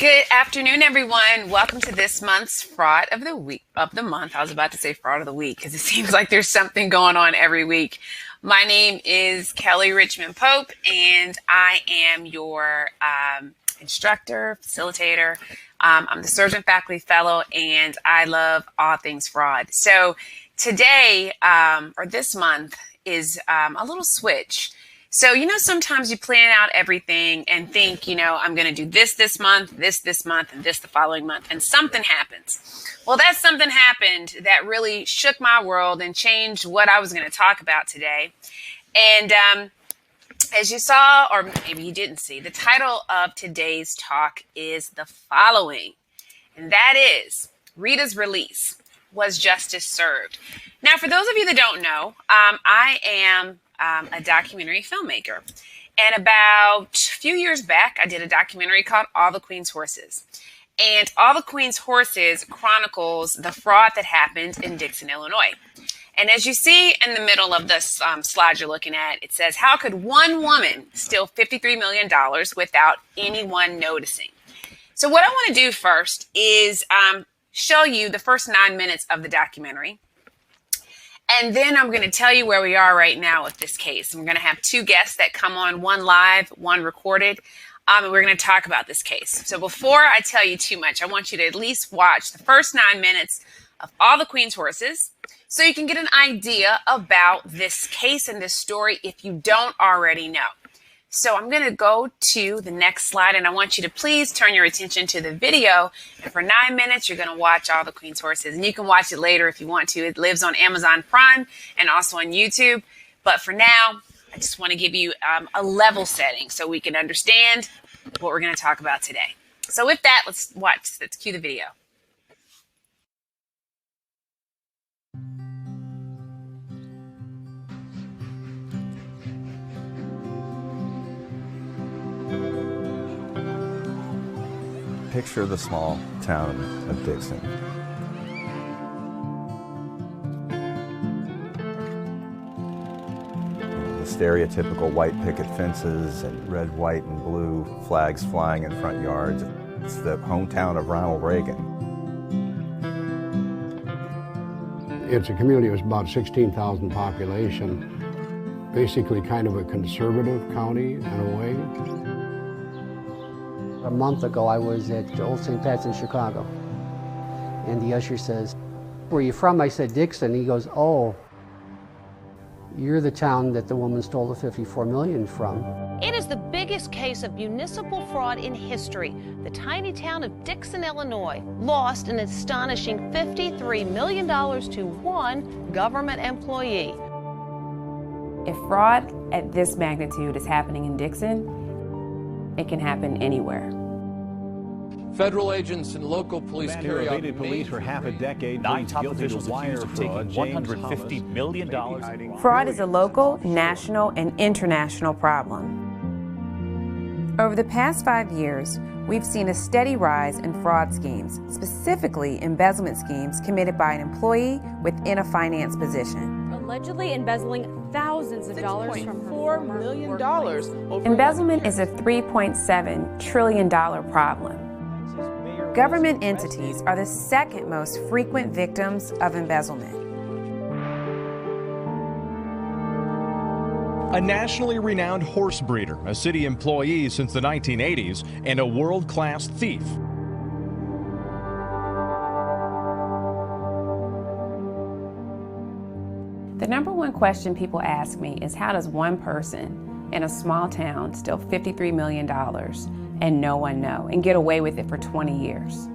Good afternoon, everyone. Welcome to this month's Fraud of the Month. I was about to say Fraud of the Week because it seems like there's something going on every week. My name is Kelly Richmond Pope, and I am your instructor, facilitator. I'm the Surgent Fellow, and I love all things fraud. So today, or this month, is a little switch. So, sometimes you plan out everything and think, I'm going to do this month, this month, and this the following month, and something happens. Well, that something happened that really shook my world and changed what I was going to talk about today. And as you saw, or maybe you didn't see, the title of today's talk is the following, and that is Rita's release. Was justice served? Now, for those of you that don't know, I am a documentary filmmaker. And about a few years back, I did a documentary called All the Queen's Horses. And All the Queen's Horses chronicles the fraud that happened in Dixon, Illinois. And as you see in the middle of this slide you're looking at, it says, how could one woman steal $53 million without anyone noticing? So what I want to do first is show you the first 9 minutes of the documentary. And then I'm going to tell you where we are right now with this case. We're going to have two guests that come on, one live, one recorded, and we're going to talk about this case. So before I tell you too much, I want you to at least watch the first 9 minutes of All the Queen's Horses so you can get an idea about this case and this story if you don't already know. So I'm going to go to the next slide, and I want you to please turn your attention to the video. And for 9 minutes, you're going to watch All the Queen's Horses. And you can watch it later if you want to. It lives on Amazon Prime and also on YouTube. But for now, I just want to give you a level setting so we can understand what we're going to talk about today. So with that, let's watch. Let's cue the video. Picture the small town of Dixon. The stereotypical white picket fences and red, white, and blue flags flying in front yards. It's the hometown of Ronald Reagan. It's a community of about 16,000 population. Basically kind of a conservative county in a way. A month ago, I was at Old St. Pat's in Chicago, and the usher says, "Where are you from?" I said, "Dixon." He goes, "Oh, you're the town that the woman stole the $54 million from." It is the biggest case of municipal fraud in history. The tiny town of Dixon, Illinois, lost an astonishing $53 million to one government employee. If fraud at this magnitude is happening in Dixon, it can happen anywhere. Federal agents and local police carry out police for half a decade. 9 top officials accused of taking $150 million. Fraud is a local, national, and international problem. Over the past 5 years, we've seen a steady rise in fraud schemes, specifically embezzlement schemes committed by an employee within a finance position. Allegedly embezzling thousands of dollars from her $4 million. Embezzlement is a $3.7 trillion problem. Government entities are the second most frequent victims of embezzlement. A nationally renowned horse breeder, a city employee since the 1980s, and a world-class thief. The number one question people ask me is, how does one person in a small town steal $53 million and no one know and get away with it for 20 years?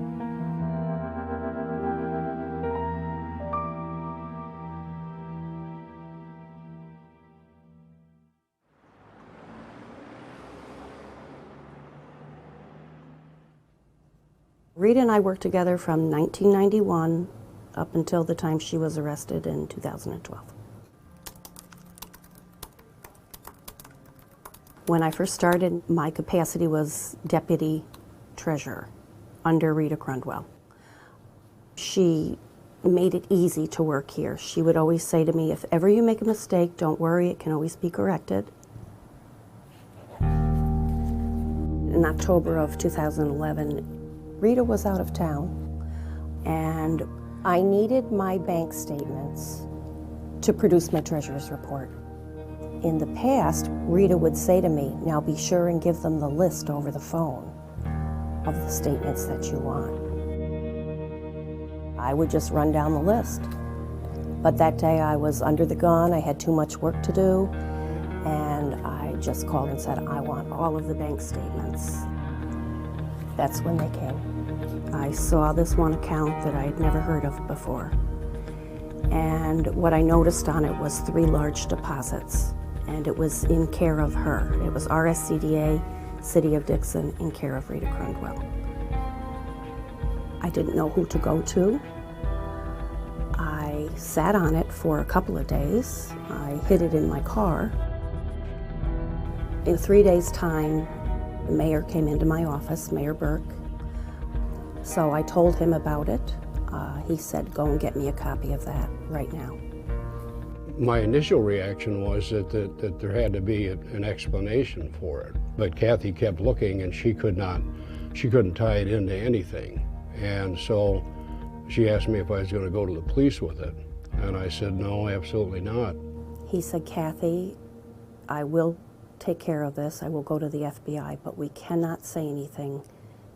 Rita and I worked together from 1991 up until the time she was arrested in 2012. When I first started, my capacity was deputy treasurer under Rita Crundwell. She made it easy to work here. She would always say to me, if ever you make a mistake, don't worry, it can always be corrected. In October of 2011, Rita was out of town, and I needed my bank statements to produce my treasurer's report. In the past, Rita would say to me, now be sure and give them the list over the phone of the statements that you want. I would just run down the list. But that day I was under the gun, I had too much work to do, and I just called and said, I want all of the bank statements. That's when they came. I saw this one account that I had never heard of before. And what I noticed on it was 3 large deposits, and it was in care of her. It was RSCDA, City of Dixon, in care of Rita Crundwell. I didn't know who to go to. I sat on it for a couple of days. I hid it in my car. In 3 days' time, the mayor came into my office, Mayor Burke. So I told him about it. He said, go and get me a copy of that right now. My initial reaction was that there had to be an explanation for it. But Kathy kept looking, and she couldn't tie it into anything. And so she asked me if I was going to go to the police with it. And I said, no, absolutely not. He said, Kathy, I will take care of this. I will go to the FBI, but we cannot say anything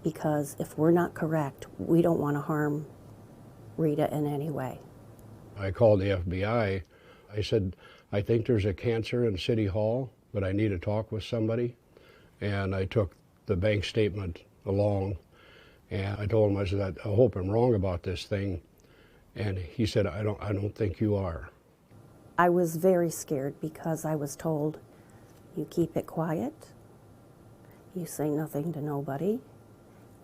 because if we're not correct, we don't want to harm Rita in any way. I called the FBI. I said, I think there's a cancer in City Hall, but I need to talk with somebody. And I took the bank statement along, and I told him, I said, I hope I'm wrong about this thing. And he said, I don't think you are. I was very scared because I was told, you keep it quiet, you say nothing to nobody,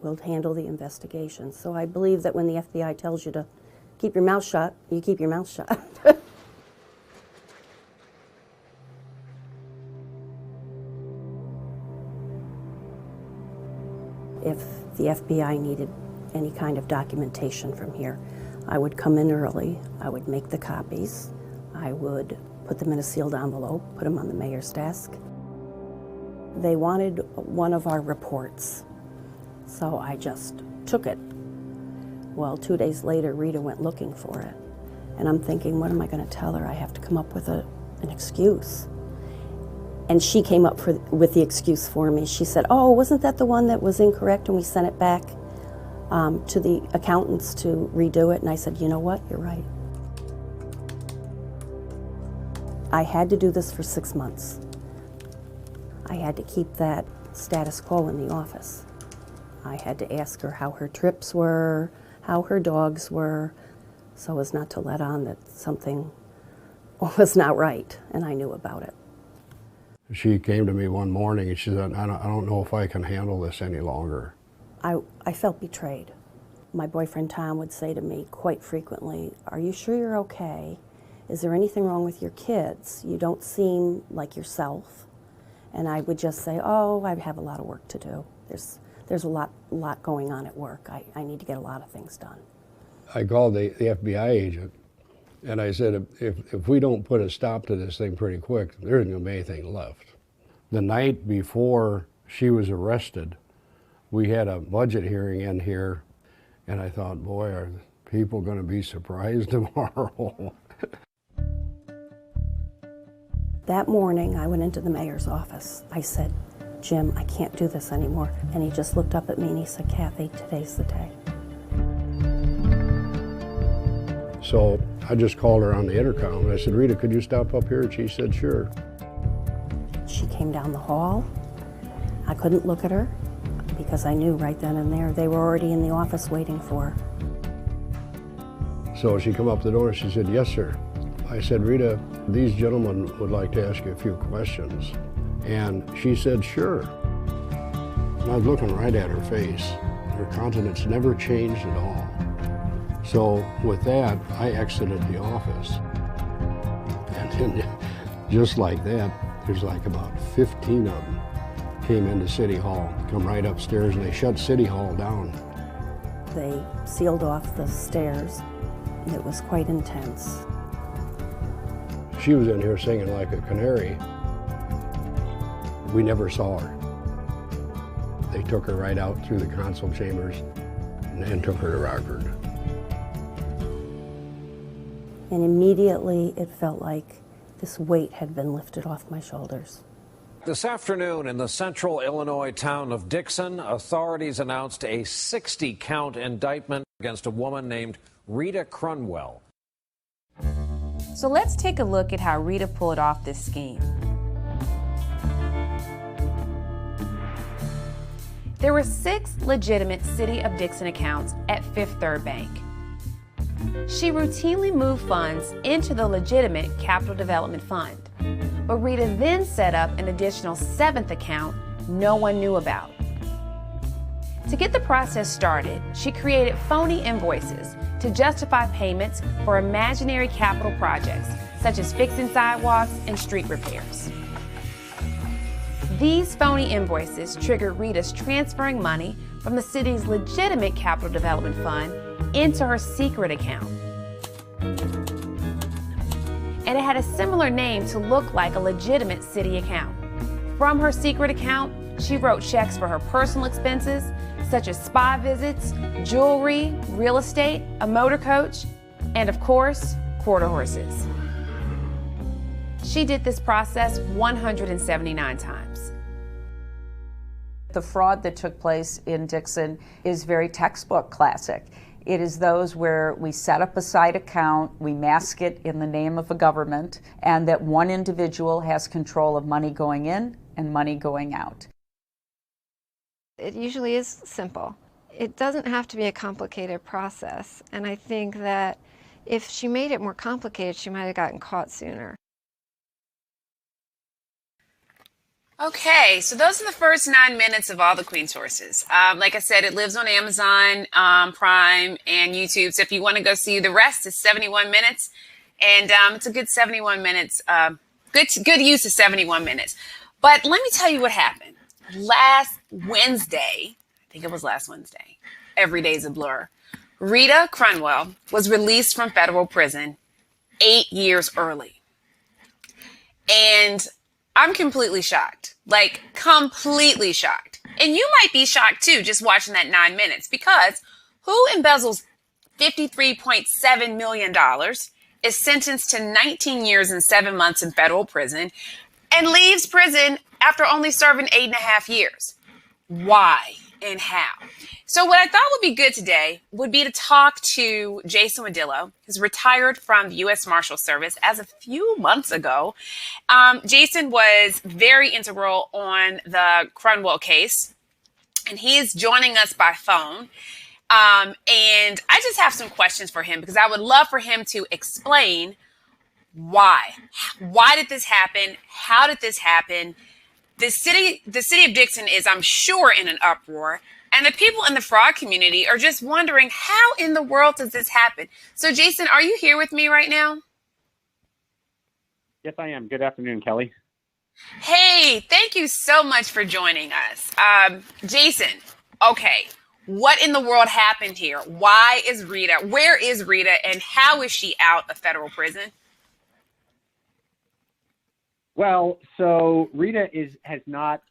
we'll handle the investigation. So I believe that when the FBI tells you to keep your mouth shut, you keep your mouth shut. If the FBI needed any kind of documentation from here, I would come in early, I would make the copies, I would put them in a sealed envelope, put them on the mayor's desk. They wanted one of our reports, so I just took it. Well, 2 days later, Rita went looking for it. And I'm thinking, what am I going to tell her? I have to come up with an excuse. And she came up with the excuse for me. She said, oh, wasn't that the one that was incorrect and we sent it back to the accountants to redo it? And I said, you know what, you're right. I had to do this for 6 months. I had to keep that status quo in the office. I had to ask her how her trips were, how her dogs were, so as not to let on that something was not right, and I knew about it. She came to me one morning and she said, I don't know if I can handle this any longer. I felt betrayed. My boyfriend Tom would say to me quite frequently, are you sure you're okay? Is there anything wrong with your kids? You don't seem like yourself. And I would just say, oh, I have a lot of work to do. There's a lot going on at work. I need to get a lot of things done. I called the FBI agent, and I said, if we don't put a stop to this thing pretty quick, there isn't going to be anything left. The night before she was arrested, we had a budget hearing in here, and I thought, boy, are people going to be surprised tomorrow? That morning, I went into the mayor's office. I said, Jim, I can't do this anymore. And he just looked up at me and he said, Kathy, today's the day. So I just called her on the intercom and I said, Rita, could you stop up here? And she said, sure. She came down the hall. I couldn't look at her because I knew right then and there they were already in the office waiting for her. So she come up the door and she said, yes, sir. I said, Rita, these gentlemen would like to ask you a few questions. And she said, sure. And I was looking right at her face. Her countenance never changed at all. So with that, I exited the office. And then just like that, there's like about 15 of them came into City Hall, come right upstairs, and they shut City Hall down. They sealed off the stairs. It was quite intense. She was in here singing like a canary. We never saw her. They took her right out through the council chambers and took her to Rockford. And immediately it felt like this weight had been lifted off my shoulders. This afternoon in the central Illinois town of Dixon, authorities announced a 60-count indictment against a woman named Rita Crunwell. So let's take a look at how Rita pulled off this scheme. There were 6 legitimate City of Dixon accounts at Fifth Third Bank. She routinely moved funds into the legitimate Capital Development Fund, but Rita then set up an additional 7th account no one knew about. To get the process started, she created phony invoices to justify payments for imaginary capital projects, such as fixing sidewalks and street repairs. These phony invoices triggered Rita's transferring money from the city's legitimate Capital Development Fund into her secret account. And it had a similar name to look like a legitimate city account. From her secret account, she wrote checks for her personal expenses, such as spa visits, jewelry, real estate, a motor coach, and of course, quarter horses. She did this process 179 times. The fraud that took place in Dixon is very textbook classic. It is those where we set up a side account, we mask it in the name of a government, and that one individual has control of money going in and money going out. It usually is simple. It doesn't have to be a complicated process, and I think that if she made it more complicated, she might have gotten caught sooner. Okay, so those are the first 9 minutes of all the Queen sources. Like I said, it lives on Amazon, Prime, and YouTube. So if you want to go see the rest, it's 71 minutes, and it's a good 71 minutes. Good use of 71 minutes. But let me tell you what happened. Last Wednesday, I think it was last Wednesday. Every day's a blur. Rita Crunwell was released from federal prison 8 years early, and I'm completely shocked, like completely shocked. And you might be shocked too, just watching that 9 minutes, because who embezzles $53.7 million, is sentenced to 19 years and 7 months in federal prison, and leaves prison after only serving 8.5 years? Why and how? So what I thought would be good today would be to talk to Jason Wadillo, who's retired from the U.S. Marshal Service as a few months ago. Jason was very integral on the Crunwell case, and he is joining us by phone. And I just have some questions for him, because I would love for him to explain why. Why did this happen? How did this happen? The city of Dixon is, I'm sure, in an uproar. And the people in the fraud community are just wondering, how in the world does this happen? So, Jason, are you here with me right now? Yes, I am. Good afternoon, Kelly. Hey, thank you so much for joining us. Jason, okay, what in the world happened here? Why is Rita, where is Rita, and how is she out of federal prison? Well, so Rita has not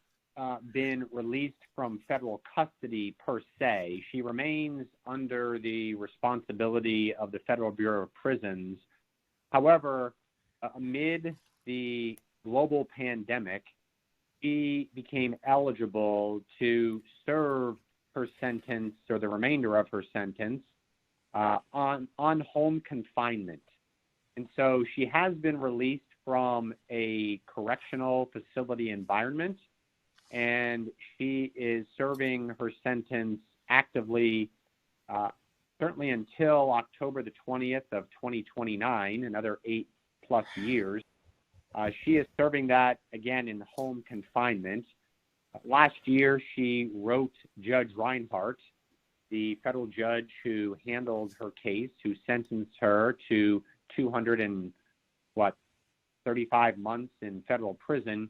been released from federal custody per se. She remains under the responsibility of the Federal Bureau of Prisons. However, amid the global pandemic, she became eligible to serve her sentence, or the remainder of her sentence, on home confinement. And so she has been released from a correctional facility environment, and she is serving her sentence actively, certainly until October the 20th of 2029, another 8+ years. She is serving that again in home confinement. Last year, she wrote Judge Reinhardt, the federal judge who handled her case, who sentenced her to 35 months in federal prison.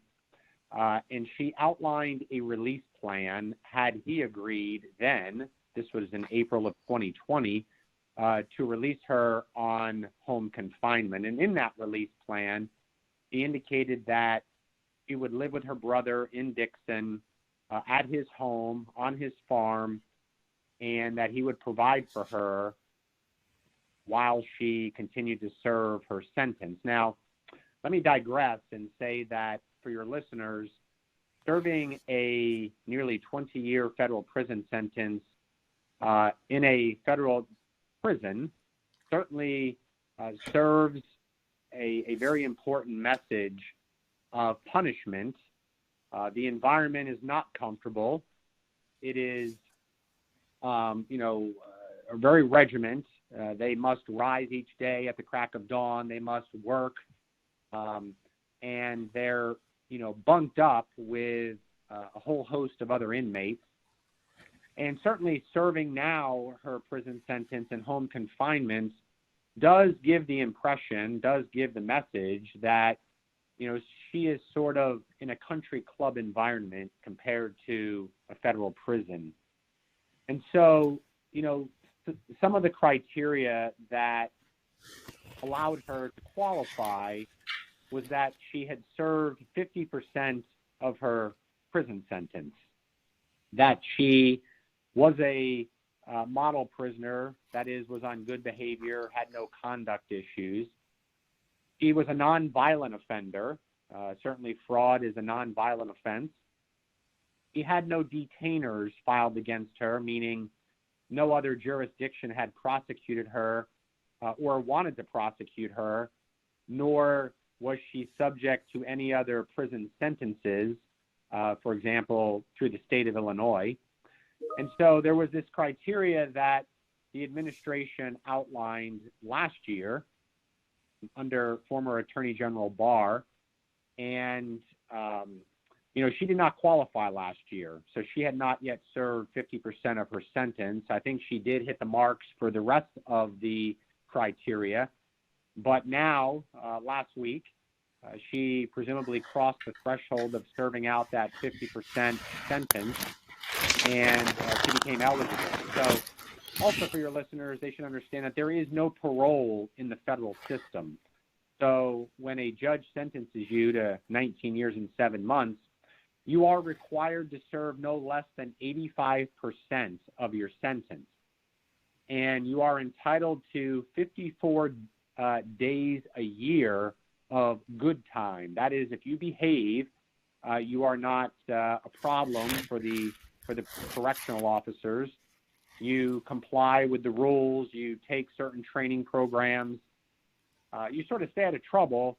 And she outlined a release plan had he agreed then, this was in April of 2020, to release her on home confinement. And in that release plan, he indicated that she would live with her brother in Dixon, at his home, on his farm, and that he would provide for her while she continued to serve her sentence. Now, let me digress and say that for your listeners, serving a nearly 20-year federal prison sentence in a federal prison certainly serves a very important message of punishment. The environment is not comfortable. It is, very regiment. They must rise each day at the crack of dawn. They must work, and they're, bunked up with a whole host of other inmates. And certainly serving now her prison sentence in home confinement does give the impression, does give the message that, she is sort of in a country club environment compared to a federal prison. And so, some of the criteria that allowed her to qualify was that she had served 50% of her prison sentence, that she was a model prisoner, that is, was on good behavior, had no conduct issues. She was a nonviolent offender. Certainly fraud is a nonviolent offense. She had no detainers filed against her, meaning no other jurisdiction had prosecuted her or wanted to prosecute her, nor was she subject to any other prison sentences, for example, through the state of Illinois. And so there was this criteria that the administration outlined last year under former Attorney General Barr. And, she did not qualify last year. So she had not yet served 50% of her sentence. I think she did hit the marks for the rest of the criteria. But now, last week, she presumably crossed the threshold of serving out that 50% sentence, and she became eligible. So also for your listeners, they should understand that there is no parole in the federal system. So when a judge sentences you to 19 years and 7 months, you are required to serve no less than 85% of your sentence. And you are entitled to 54 days a year of good time. That is, if you behave, you are not a problem for the correctional officers. You comply with the rules. You take certain training programs. You sort of stay out of trouble.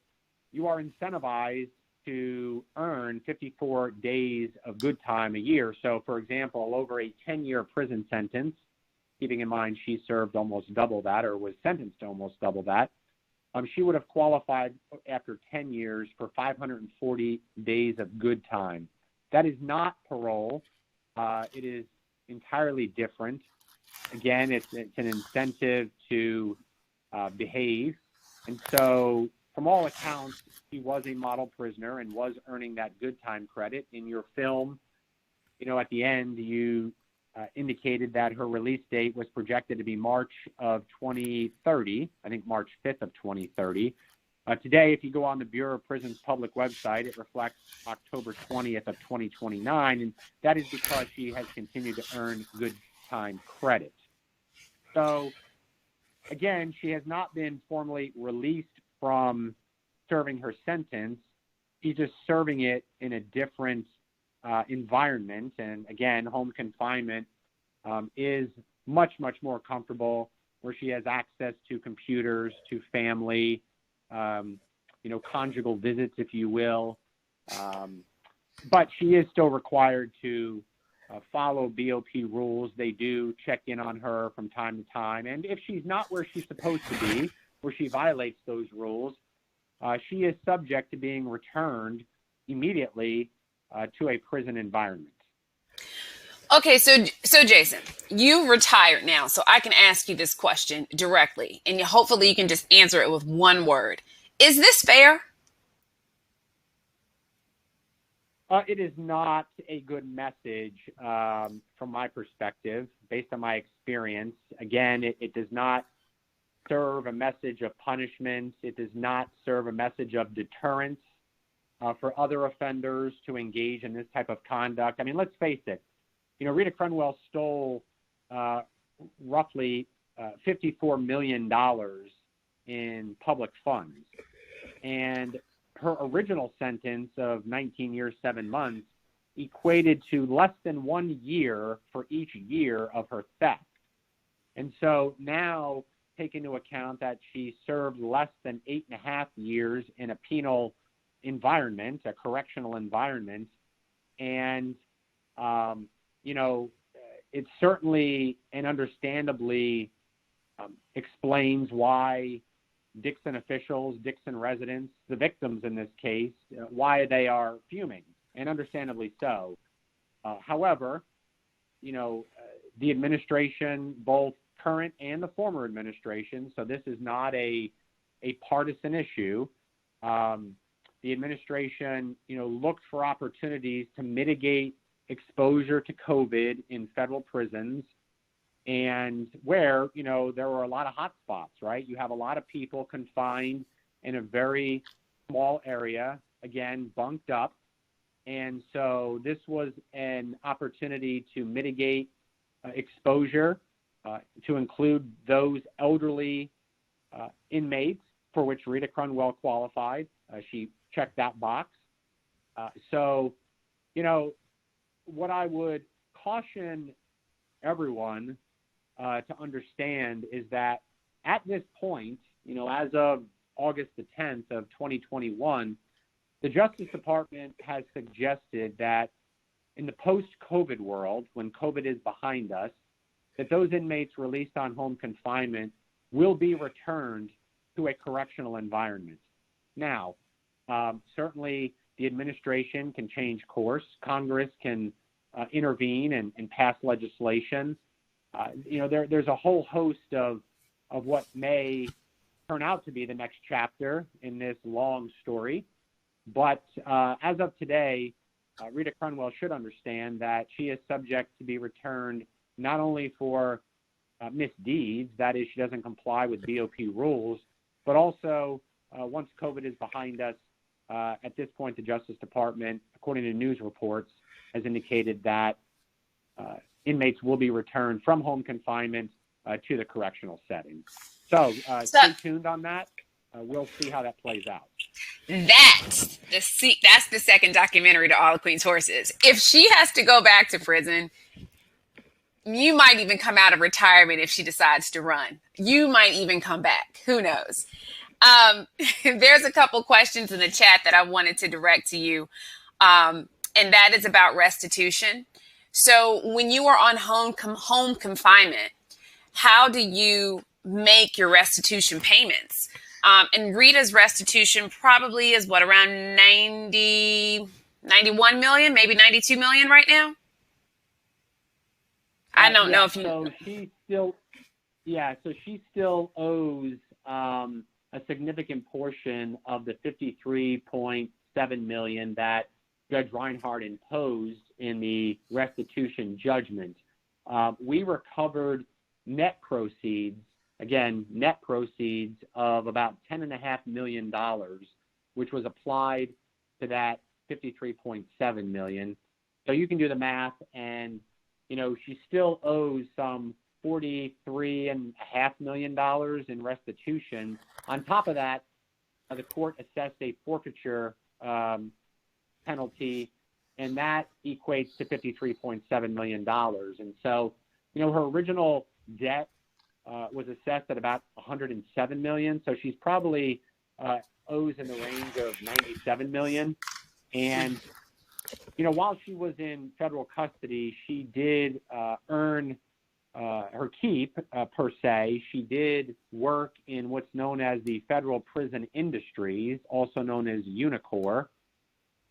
You are incentivized to earn 54 days of good time a year. So, for example, over a 10-year prison sentence, keeping in mind she served almost double that or was sentenced to almost double that, she would have qualified after 10 years for 540 days of good time. That is not parole. It is entirely different. Again, it's an incentive to behave. And so, from all accounts, she was a model prisoner and was earning that good time credit. In your film, at the end, you indicated that her release date was projected to be March of 2030, I think March 5th of 2030. Today, if you go on the Bureau of Prisons public website, it reflects October 20th of 2029, and that is because she has continued to earn good time credit. So, again, she has not been formally released from serving her sentence. She's just serving it in a different environment. And again, home confinement is much, much more comfortable, where she has access to computers, to family, conjugal visits, if you will. But she is still required to follow BOP rules. They do check in on her from time to time. And if she's not where she's supposed to be, where she violates those rules, she is subject to being returned immediately to a prison environment. Okay, so Jason, you retired now, so I can ask you this question directly, and hopefully you can just answer it with one word. Is this fair? It is not a good message from my perspective, based on my experience. Again, it does not serve a message of punishment. It does not serve a message of deterrence for other offenders to engage in this type of conduct. I mean, let's face it. Rita Crunwell stole roughly $54 million in public funds. And her original sentence of 19 years, 7 months equated to less than 1 year for each year of her theft. And so now take into account that she served less than 8.5 years in a penal environment, a correctional environment. And, it certainly and understandably explains why Dixon officials, Dixon residents, the victims in this case, why they are fuming, and understandably so. However, the administration, both current and the former administration, so this is not a partisan issue. The administration, looked for opportunities to mitigate exposure to COVID in federal prisons, and where, there were a lot of hot spots, right? You have a lot of people confined in a very small area, again, bunked up. And so this was an opportunity to mitigate exposure, to include those elderly inmates for which Rita Crunwell qualified. She checked that box. So, what I would caution everyone to understand is that at this point, as of August the 10th of 2021, the Justice Department has suggested that in the post-COVID world, when COVID is behind us, that those inmates released on home confinement will be returned to a correctional environment. Now, certainly the administration can change course. Congress can intervene and pass legislation. There's a whole host of what may turn out to be the next chapter in this long story. But as of today, Rita Crunwell should understand that she is subject to be returned not only for misdeeds, that is, she doesn't comply with BOP rules, but also once COVID is behind us, at this point, the Justice Department, according to news reports, has indicated that inmates will be returned from home confinement to the correctional setting. So stay tuned on that. We'll see how that plays out. That's the second documentary to All the Queen's Horses. If she has to go back to prison, you might even come out of retirement if she decides to run. You might even come back. Who knows? There's a couple questions in the chat that I wanted to direct to you, and that is about restitution. So when you are on home confinement, how do you make your restitution payments? And Rita's restitution probably is around 91 million, maybe 92 million right now? I don't know if you... So she still owes a significant portion of the $53.7 million that Judge Reinhardt imposed in the restitution judgment. We recovered net proceeds of about $10.5 million, which was applied to that $53.7 million. So you can do the math, and she still owes some $43.5 million in restitution. On top of that, the court assessed a forfeiture penalty, and that equates to $53.7 million. And so, her original debt was assessed at about $107 million. So she's probably owes in the range of $97 million. And, while she was in federal custody, she did earn her keep, per se. She did work in what's known as the federal prison industries, also known as Unicor.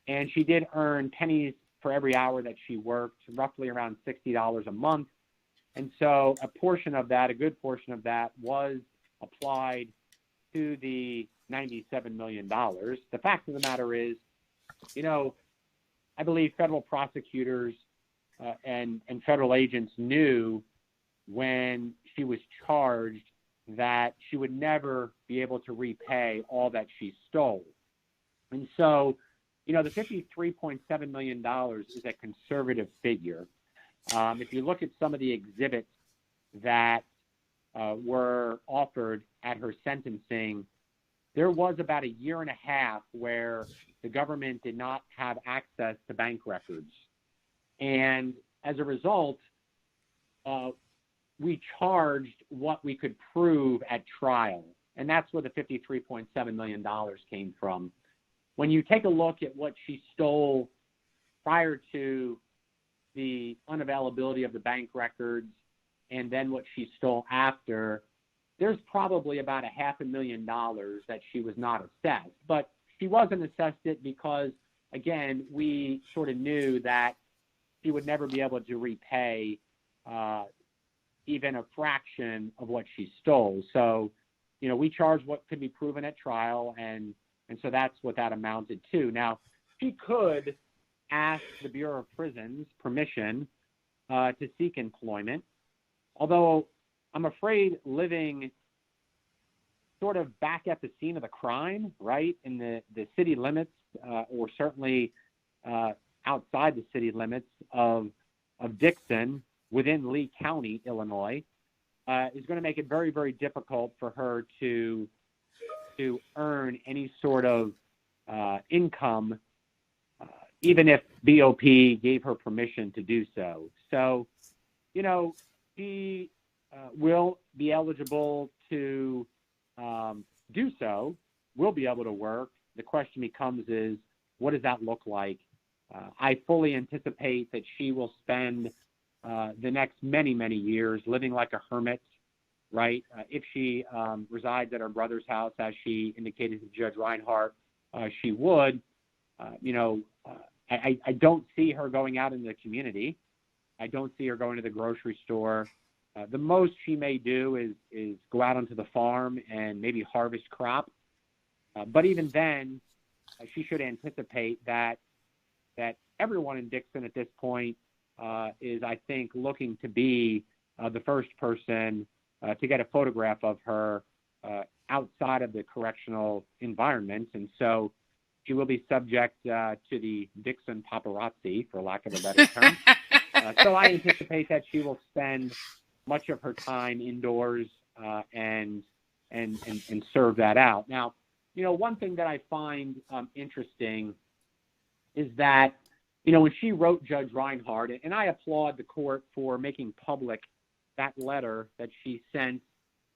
And she did earn pennies for every hour that she worked, roughly around $60 a month. And so a good portion of that was applied to the $97 million. The fact of the matter is, I believe federal prosecutors and federal agents knew when she was charged that she would never be able to repay all that she stole. And so, the $53.7 million is a conservative figure. If you look at some of the exhibits that were offered at her sentencing, there was about a year and a half where the government did not have access to bank records. And as a result, we charged what we could prove at trial. And that's where the $53.7 million came from. When you take a look at what she stole prior to the unavailability of the bank records and then what she stole after, there's probably about $500,000 that she was not assessed. But she wasn't assessed it because, again, we sort of knew that she would never be able to repay even a fraction of what she stole. So, you know, we charged what could be proven at trial, and so that's what that amounted to. Now, she could ask the Bureau of Prisons permission to seek employment, although I'm afraid living sort of back at the scene of the crime, right, in the city limits, or certainly outside the city limits of Dixon within Lee County, Illinois, is going to make it very, very difficult for her to earn any sort of income, even if BOP gave her permission to do so. So, you know, she will be eligible to do so, will be able to work. The question becomes is, what does that look like? I fully anticipate that she will spend the next many, many years living like a hermit, right? If she resides at her brother's house, as she indicated to Judge Reinhardt, she would. I don't see her going out in the community. I don't see her going to the grocery store. The most she may do is go out onto the farm and maybe harvest crops. But even then, she should anticipate that everyone in Dixon at this point is, I think, looking to be the first person to get a photograph of her outside of the correctional environment. And so she will be subject to the Dixon paparazzi, for lack of a better term. So I anticipate that she will spend much of her time indoors and serve that out. Now, you know, one thing that I find interesting is that, you know, when she wrote Judge Reinhardt, and I applaud the court for making public that letter that she sent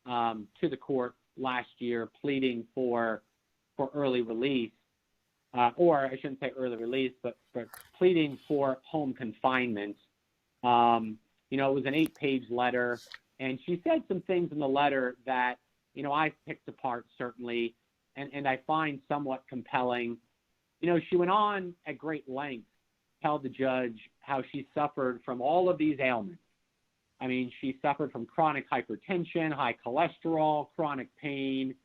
to the court last year pleading for early release, or I shouldn't say early release, but pleading for home confinement. You know, it was an 8-page letter, and she said some things in the letter that, you know, I've picked apart certainly, and I find somewhat compelling. You know, she went on at great length to tell the judge how she suffered from all of these ailments. I mean, she suffered from chronic hypertension, high cholesterol, chronic pain,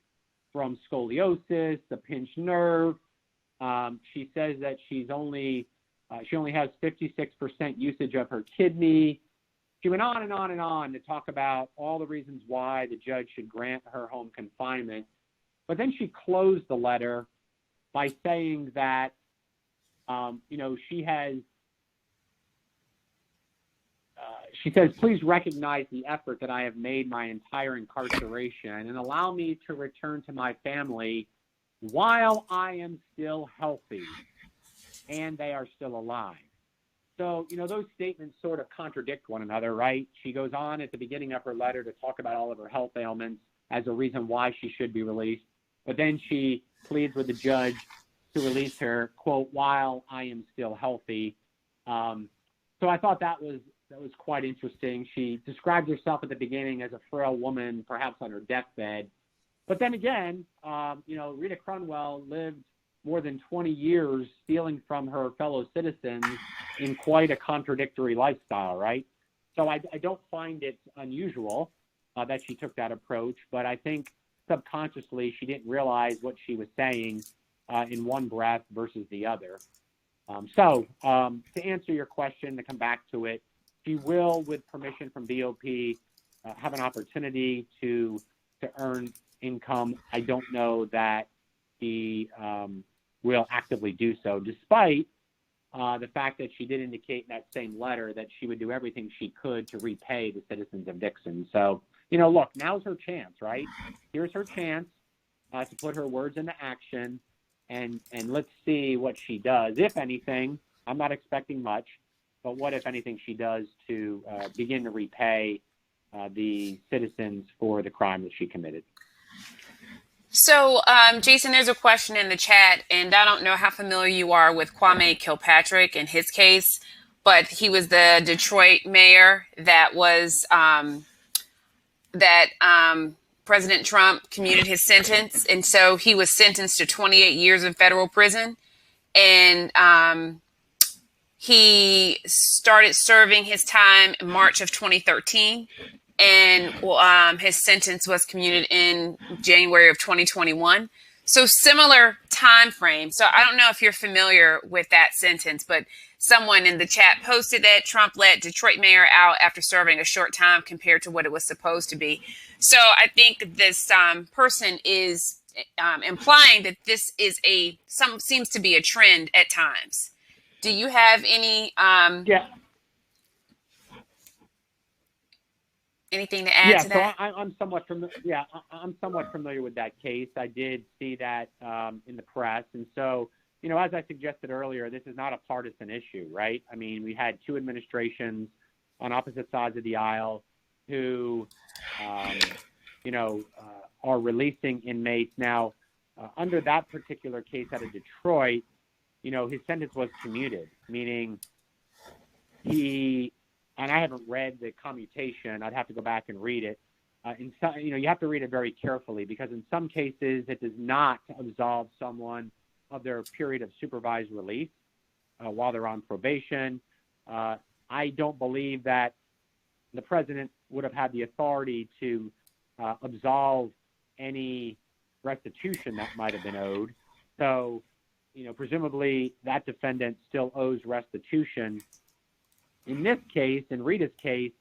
from scoliosis, the pinched nerve. She says that she only has 56% usage of her kidney. She went on and on and on to talk about all the reasons why the judge should grant her home confinement. But then she closed the letter by saying that, you know, she says, please recognize the effort that I have made my entire incarceration and allow me to return to my family while I am still healthy and they are still alive. So, you know, those statements sort of contradict one another, right? She goes on at the beginning of her letter to talk about all of her health ailments as a reason why she should be released. But then she pleads with the judge to release her, quote, while I am still healthy. So I thought that was quite interesting. She described herself at the beginning as a frail woman, perhaps on her deathbed. But then again, you know, Rita Crunwell lived more than 20 years stealing from her fellow citizens in quite a contradictory lifestyle, right? So I don't find it unusual that she took that approach, but I think subconsciously she didn't realize what she was saying in one breath versus the other. So to answer your question, to come back to it, she will, with permission from BOP, have an opportunity to earn income. I don't know that she will actively do so, despite the fact that she did indicate in that same letter that she would do everything she could to repay the citizens of Dixon. So, look, now's her chance, right? Here's her chance to put her words into action, and let's see what she does. If anything, I'm not expecting much, but what, if anything, she does to begin to repay the citizens for the crime that she committed. So, Jason, there's a question in the chat, and I don't know how familiar you are with Kwame Kilpatrick and his case, but he was the Detroit mayor that was President Trump commuted his sentence, and so he was sentenced to 28 years in federal prison, and he started serving his time in March of 2013. And his sentence was commuted in January of 2021. So similar time frame. So I don't know if you're familiar with that sentence, but someone in the chat posted that Trump let Detroit mayor out after serving a short time compared to what it was supposed to be. So I think this person is implying that this is seems to be a trend at times. Do you have any? Anything to add to that? So I'm somewhat familiar. Yeah, I'm somewhat familiar with that case. I did see that in the press, and so as I suggested earlier, this is not a partisan issue, right? I mean, we had two administrations on opposite sides of the aisle who, are releasing inmates now. Under that particular case out of Detroit, his sentence was commuted, meaning he. And I haven't read the commutation. I'd have to go back and read it. You have to read it very carefully because in some cases it does not absolve someone of their period of supervised release while they're on probation. I don't believe that the president would have had the authority to absolve any restitution that might have been owed. So, presumably that defendant still owes restitution. In this case, in Rita's case,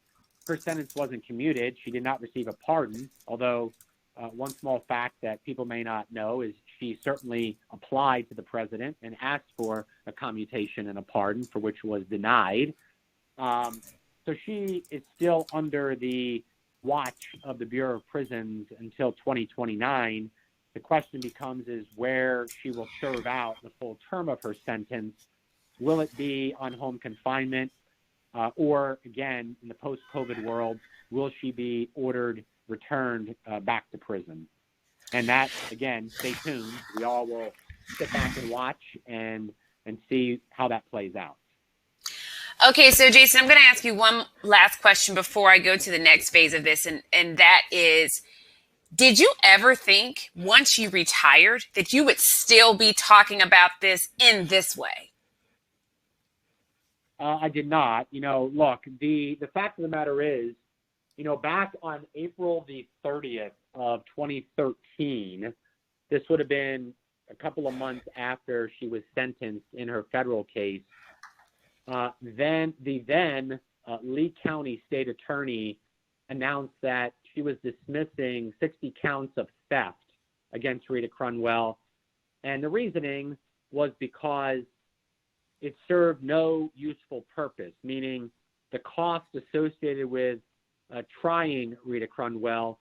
her sentence wasn't commuted. She did not receive a pardon, although one small fact that people may not know is she certainly applied to the president and asked for a commutation and a pardon, for which was denied. So she is still under the watch of the Bureau of Prisons until 2029. The question becomes is where she will serve out the full term of her sentence. Will it be on home confinement? Or, again, in the post-COVID world, will she be returned back to prison? And that, again, stay tuned. We all will sit back and watch and see how that plays out. Okay, so, Jason, I'm going to ask you one last question before I go to the next phase of this, and that is, did you ever think, once you retired, that you would still be talking about this in this way? I did not. Look, the fact of the matter is, back on April the 30th of 2013, this would have been a couple of months after she was sentenced in her federal case. Then Lee County State Attorney announced that she was dismissing 60 counts of theft against Rita Crunwell. And the reasoning was because it served no useful purpose, meaning the cost associated with trying Rita Crunwell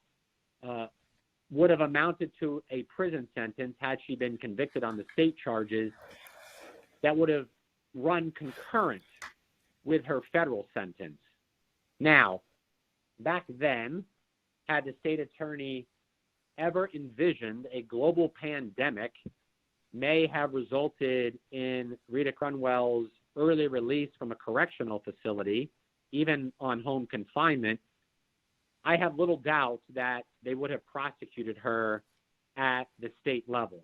would have amounted to a prison sentence had she been convicted on the state charges that would have run concurrent with her federal sentence. Now, back then, had the state attorney ever envisioned a global pandemic may have resulted in Rita Crunwell's early release from a correctional facility, even on home confinement, I have little doubt that they would have prosecuted her at the state level.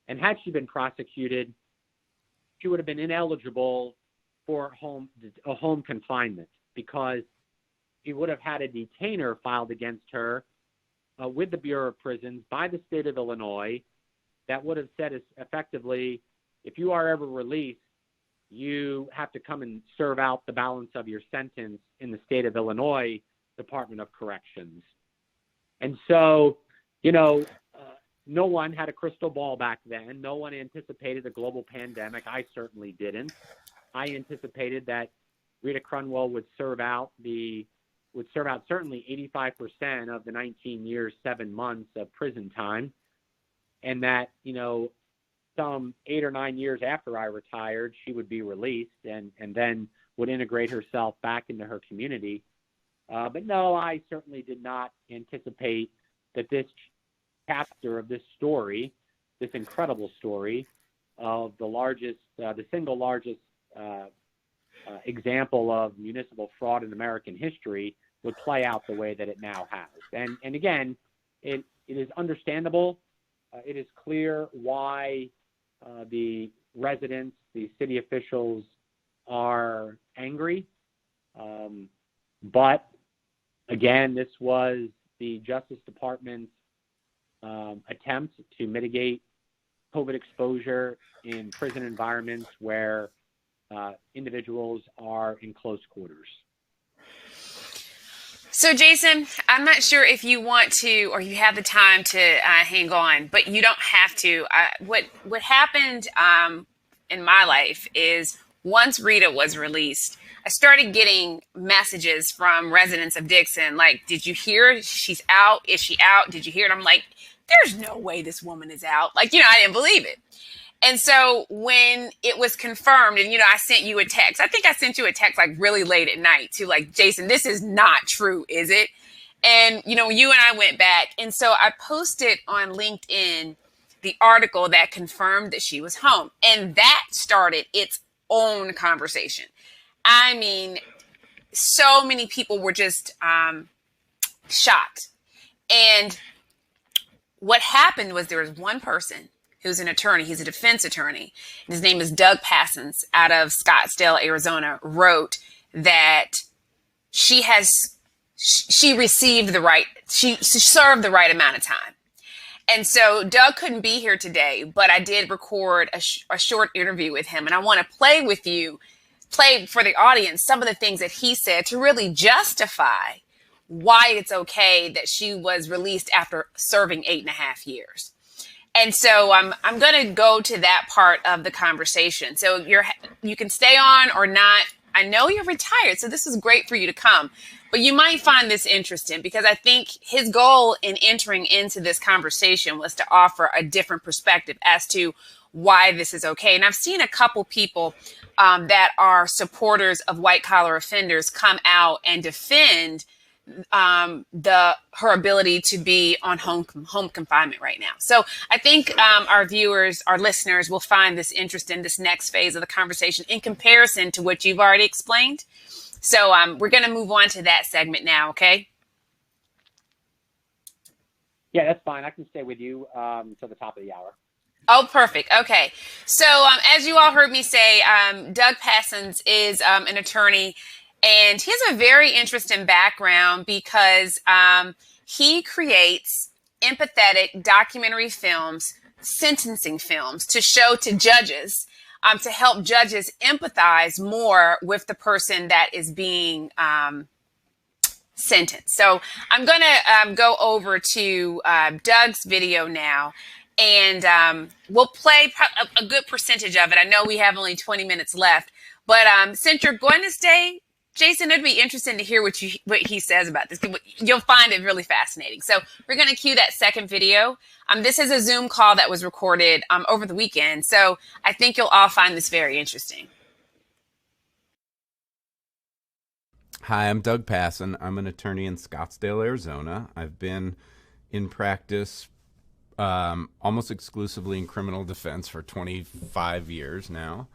And had she been prosecuted, she would have been ineligible for a home confinement because she would have had a detainer filed against her with the Bureau of Prisons by the state of Illinois that would have said effectively, if you are ever released, you have to come and serve out the balance of your sentence in the state of Illinois Department of Corrections. And so, no one had a crystal ball back then. No one anticipated a global pandemic. I certainly didn't. I anticipated that Rita Crunwell would serve out certainly 85% of the 19 years, 7 months of prison time, and that, you know, some 8 or 9 years after I retired, she would be released and then would integrate herself back into her community. But no, I certainly did not anticipate that this chapter of this story, this incredible story of the single largest example of municipal fraud in American history would play out the way that it now has. And again, it is understandable. It is clear why the residents, the city officials are angry. But again, this was the Justice Department's attempt to mitigate COVID exposure in prison environments where individuals are in close quarters. So, Jason, I'm not sure if you want to or you have the time to hang on, but you don't have to. What happened in my life is once Rita was released, I started getting messages from residents of Dixon like, did you hear she's out? Is she out? Did you hear it? I'm like, there's no way this woman is out. Like, you know, I didn't believe it. And so when it was confirmed, and, you know, I sent you a text. I think I sent you a text like really late at night to like, Jason, this is not true, is it? And, you know, you and I went back. And so I posted on LinkedIn the article that confirmed that she was home. And that started its own conversation. I mean, so many people were just shocked. And what happened was there was one person who's an attorney. He's a defense attorney. His name is Doug Passan out of Scottsdale, Arizona, wrote that she received the right, she served the right amount of time. And so Doug couldn't be here today, but I did record a short interview with him. And I want to play for the audience some of the things that he said to really justify why it's okay that she was released after serving 8.5 years. And so I'm going to go to that part of the conversation. So you can stay on or not. I know you're retired, so this is great for you to come. But you might find this interesting because I think his goal in entering into this conversation was to offer a different perspective as to why this is okay. And I've seen a couple people that are supporters of white-collar offenders come out and defend her ability to be on home confinement right now. So I think our viewers, our listeners will find this interesting, this next phase of the conversation in comparison to what you've already explained. So we're going to move on to that segment now, okay? Yeah, that's fine. I can stay with you till the top of the hour. Oh, perfect. Okay. So as you all heard me say, Doug Passan is an attorney. And he has a very interesting background because he creates empathetic documentary films, sentencing films to show to judges, to help judges empathize more with the person that is being sentenced. So I'm going to go over to Doug's video now, and we'll play a good percentage of it. I know we have only 20 minutes left, but since you're going to stay, Jason, it'd be interesting to hear what he says about this. You'll find it really fascinating. So we're going to cue that second video. This is a Zoom call that was recorded over the weekend. So I think you'll all find this very interesting. Hi, I'm Doug Passan. I'm an attorney in Scottsdale, Arizona. I've been in practice almost exclusively in criminal defense for 25 years now.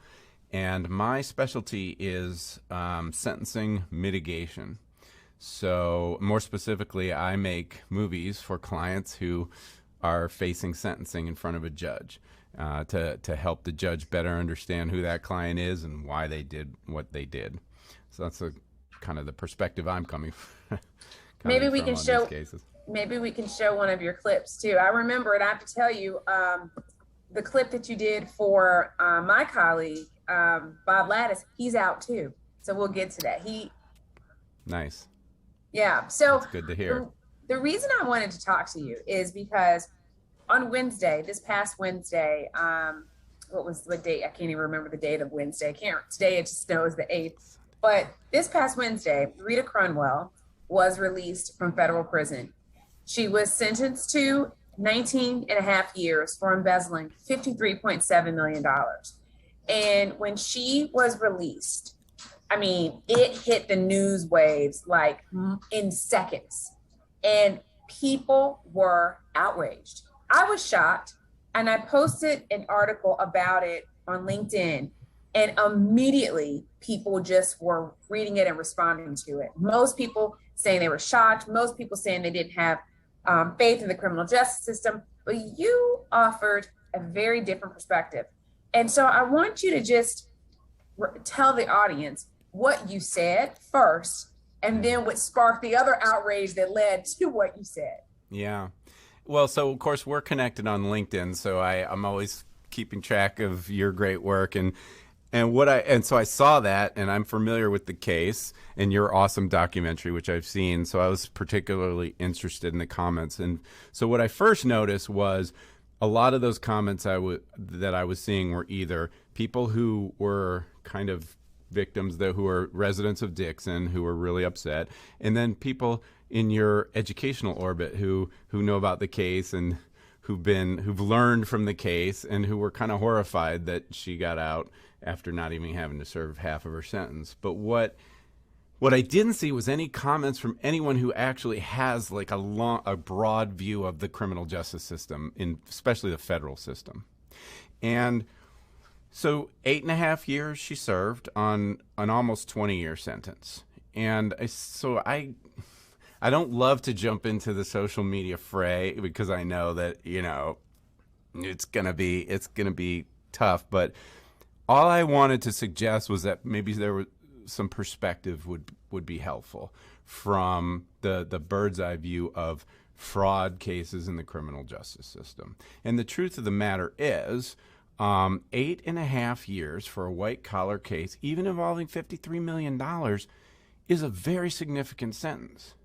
And my specialty is sentencing mitigation. So more specifically, I make movies for clients who are facing sentencing in front of a judge to help the judge better understand who that client is and why they did what they did. So that's kind of the perspective I'm coming from. Maybe we can show one of your clips too. I remember, and I have to tell you, the clip that you did for my colleague, Bob Lattis, he's out too. So we'll get to that. Nice. Yeah. So that's good to hear. The reason I wanted to talk to you is because on Wednesday, this past Wednesday, what date? I can't even remember the date of Wednesday. Today it just knows the 8th. But this past Wednesday, Rita Crundwell was released from federal prison. She was sentenced to 19 and a half years for embezzling $53.7 million. And when she was released, I mean, it hit the news waves like in seconds. And people were outraged. I was shocked, and I posted an article about it on LinkedIn, and immediately people just were reading it and responding to it. Most people saying they were shocked, most people saying they didn't have faith in the criminal justice system, but you offered a very different perspective. And so I want you to just tell the audience what you said first, and then what sparked the other outrage that led to what you said. Yeah. Well, so of course we're connected on LinkedIn, so I'm always keeping track of your great work, and so I saw that, and I'm familiar with the case and your awesome documentary, which I've seen. So I was particularly interested in the comments, and so what I first noticed was a lot of those comments that I was seeing were either people who were kind of victims who are residents of Dixon who were really upset, and then people in your educational orbit who know about the case and who've learned from the case and who were kind of horrified that she got out after not even having to serve half of her sentence. But what I didn't see was any comments from anyone who actually has like a broad view of the criminal justice system, especially the federal system. And so 8.5 years she served on an almost 20-year sentence. And I don't love to jump into the social media fray because I know that, it's gonna be tough. But all I wanted to suggest was that maybe there was some perspective would be helpful from the bird's eye view of fraud cases in the criminal justice system. And the truth of the matter is, 8.5 years for a white-collar case, even involving $53 million, is a very significant sentence.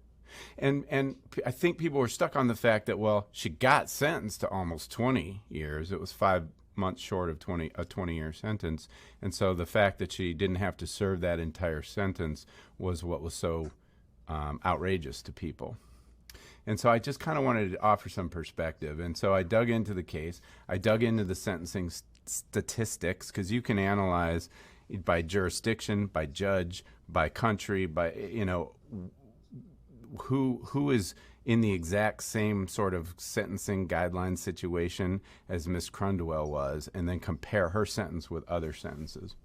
And I think people were stuck on the fact that, well, she got sentenced to almost 20 years. It was 5 months short of a 20-year sentence. And so the fact that she didn't have to serve that entire sentence was what was so outrageous to people. And so I just kind of wanted to offer some perspective. And so I dug into the case. I dug into the sentencing statistics, because you can analyze by jurisdiction, by judge, by country, by, who is in the exact same sort of sentencing guideline situation as Ms. Crundwell was, and then compare her sentence with other sentences.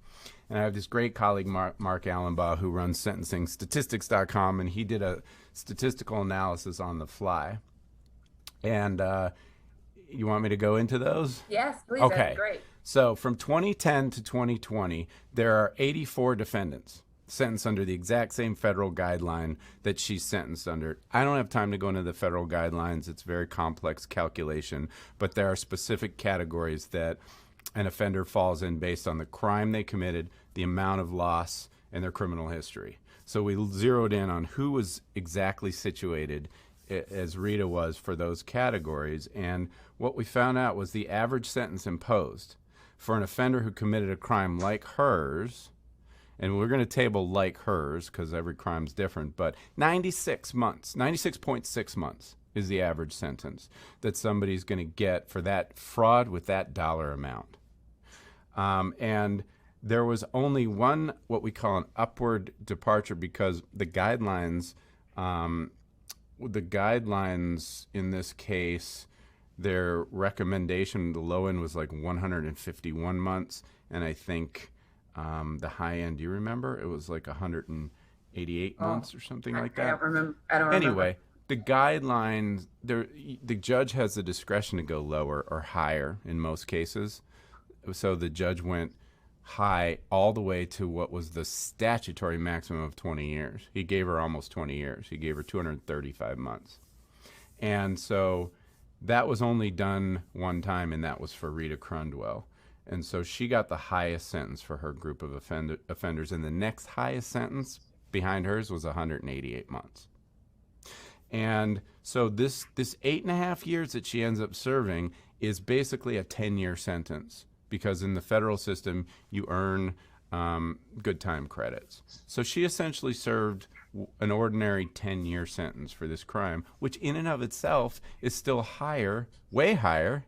And I have this great colleague, Mark Allenbaugh, who runs sentencingstatistics.com, and he did a statistical analysis on the fly. And you want me to go into those? Yes, please. Okay. That'd be great. So from 2010 to 2020, there are 84 defendants sentenced under the exact same federal guideline that she's sentenced under. I don't have time to go into the federal guidelines. It's a very complex calculation, but there are specific categories that an offender falls in based on the crime they committed, the amount of loss, and their criminal history. So we zeroed in on who was exactly situated as Rita was for those categories, and what we found out was the average sentence imposed for an offender who committed a crime like hers, and we're going to table like hers because every crime's different, but 96 months, 96.6 months is the average sentence that somebody's going to get for that fraud with that dollar amount. And there was only one, what we call an upward departure, because the guidelines in this case, their recommendation, the low end was like 151 months, and I think the high end, do you remember? It was like 188 months or something like that. I don't remember. Anyway, the guidelines, the judge has the discretion to go lower or higher in most cases. So the judge went high all the way to what was the statutory maximum of 20 years. He gave her almost 20 years. He gave her 235 months. And so that was only done one time, and that was for Rita Crundwell. And so she got the highest sentence for her group of offenders, and the next highest sentence behind hers was 188 months. And so this 8.5 years that she ends up serving is basically a 10-year sentence, because in the federal system, you earn good time credits. So she essentially served an ordinary 10-year sentence for this crime, which in and of itself is still higher, way higher,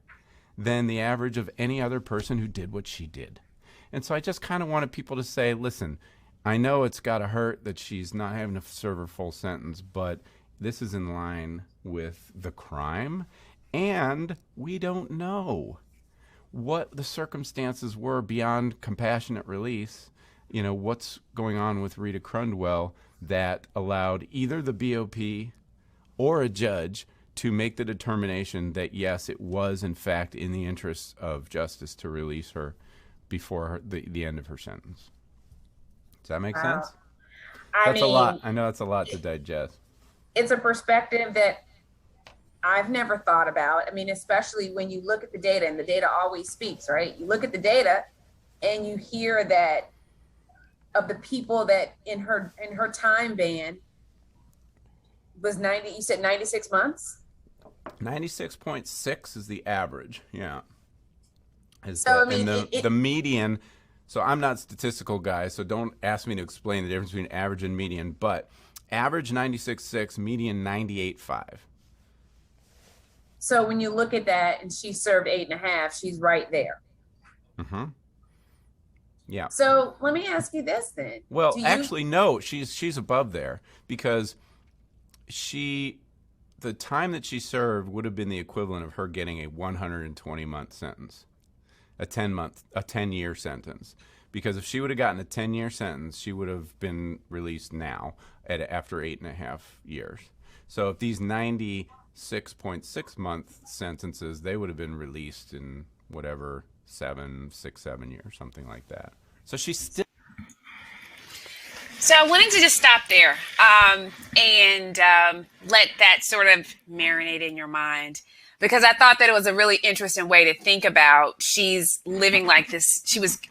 than the average of any other person who did what she did. And so I just kind of wanted people to say, listen, I know it's got to hurt that she's not having to serve her full sentence, but this is in line with the crime, and we don't know what the circumstances were beyond compassionate release. You know, what's going on with Rita Crundwell that allowed either the BOP or a judge to make the determination that, yes, it was, in fact, in the interests of justice to release her before the end of her sentence. Does that make sense? That's a lot. I know it's a lot to digest. It's a perspective that I've never thought about. I mean, especially when you look at the data, and the data always speaks, right? You look at the data and you hear that of the people that in her time ban was 90, you said 96 months? 96.6 is the average, yeah. So, I mean, and the median, so I'm not a statistical guy, so don't ask me to explain the difference between average and median, but average 96.6, median 98.5. So when you look at that and she served 8.5, she's right there. Mm-hmm. Yeah. So let me ask you this then. Well, actually, no, she's above there, because the time that she served would have been the equivalent of her getting a 120-month sentence, a 10-year sentence. Because if she would have gotten a 10-year sentence, she would have been released now after 8.5 years. So if these 96.6-month sentences, they would have been released in whatever 7 years, something like that. So she's still. So I wanted to just stop there and let that sort of marinate in your mind, because I thought that it was a really interesting way to think about she's living like this.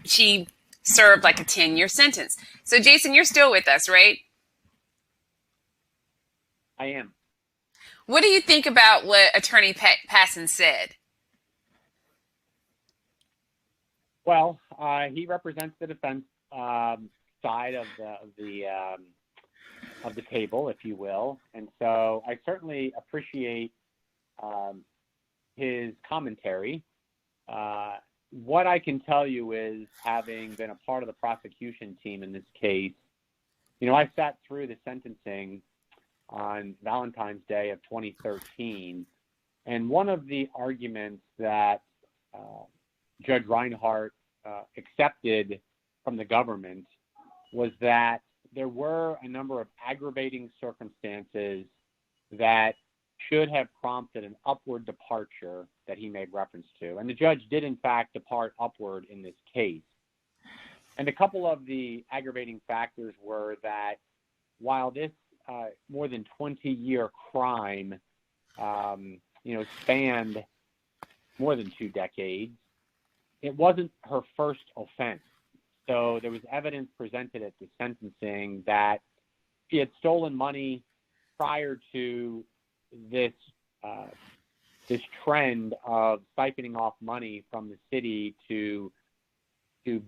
She served like a 10-year sentence. So Jason, you're still with us, right? I am. What do you think about what Attorney Passan said? Well, he represents the defense side of the table, if you will, and so I certainly appreciate his commentary. What I can tell you is, having been a part of the prosecution team in this case, you know, I sat through the sentencing on Valentine's Day of 2013, and one of the arguments that Judge Reinhart accepted from the government was that there were a number of aggravating circumstances that should have prompted an upward departure that he made reference to. And the judge did, in fact, depart upward in this case. And a couple of the aggravating factors were that while this more than 20-year crime, spanned more than 2 decades, it wasn't her first offense. So there was evidence presented at the sentencing that she had stolen money prior to this trend of siphoning off money from the city to